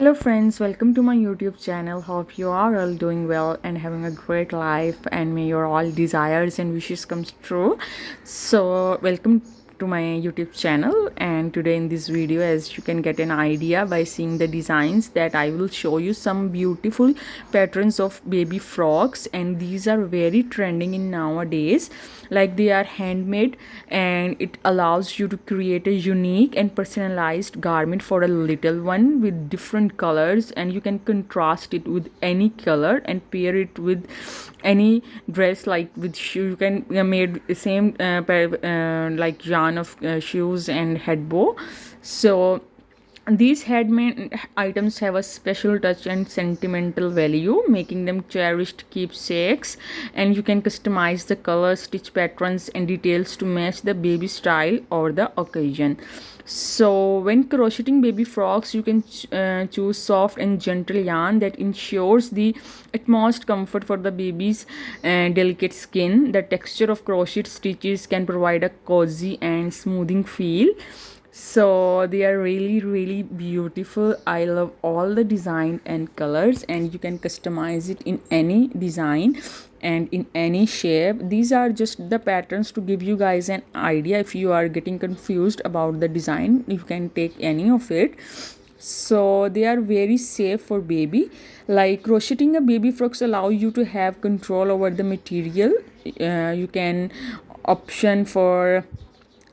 Hello friends, welcome to my YouTube channel. Hope you are all doing well and having a great life, and may your all desires and wishes come true. So welcome to my YouTube channel, and today in this video, as you can get an idea by seeing the designs, that I will show you some beautiful patterns of baby frocks, and these are very trending in nowadays. Like, they are handmade and it allows you to create a unique and personalized garment for a little one with different colors, and you can contrast it with any color and pair it with any dress, like with shoe. You can made the same pair like yarn of shoes and head bow. So these handmade items have a special touch and sentimental value, making them cherished keepsakes. And you can customize the colors, stitch patterns, and details to match the baby style or the occasion. So, when crocheting baby frocks, you can choose soft and gentle yarn that ensures the utmost comfort for the baby's delicate skin. The texture of crochet stitches can provide a cozy and smoothing feel. So they are really beautiful. I love all the design and colors, and you can customize it in any design and in any shape. These are just the patterns to give you guys an idea. If you are getting confused about the design, you can take any of it. So they are very safe for baby. Like, crocheting a baby frocks allow you to have control over the material. You can option for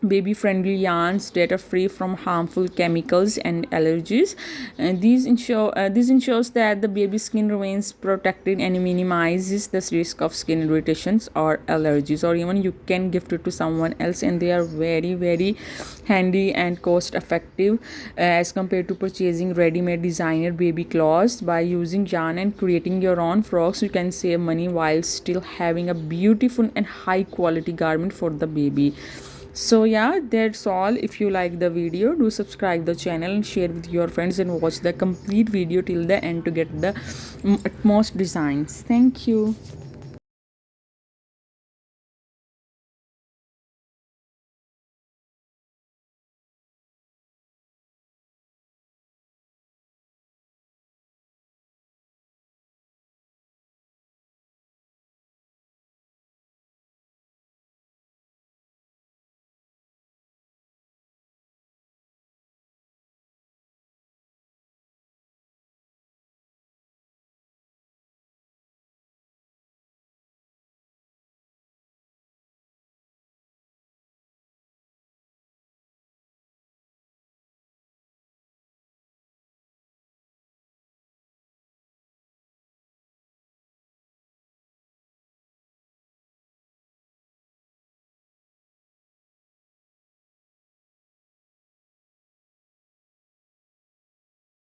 baby friendly yarns that are free from harmful chemicals and allergies, and this ensures that the baby skin remains protected and minimizes the risk of skin irritations or allergies. Or even you can gift it to someone else, and they are very handy and cost effective as compared to purchasing ready-made designer baby clothes. By using yarn and creating your own frocks, you can save money while still having a beautiful and high quality garment for the baby. So yeah, that's all. If you like the video, do subscribe the channel and share with your friends, and watch the complete video till the end to get the utmost designs. Thank you.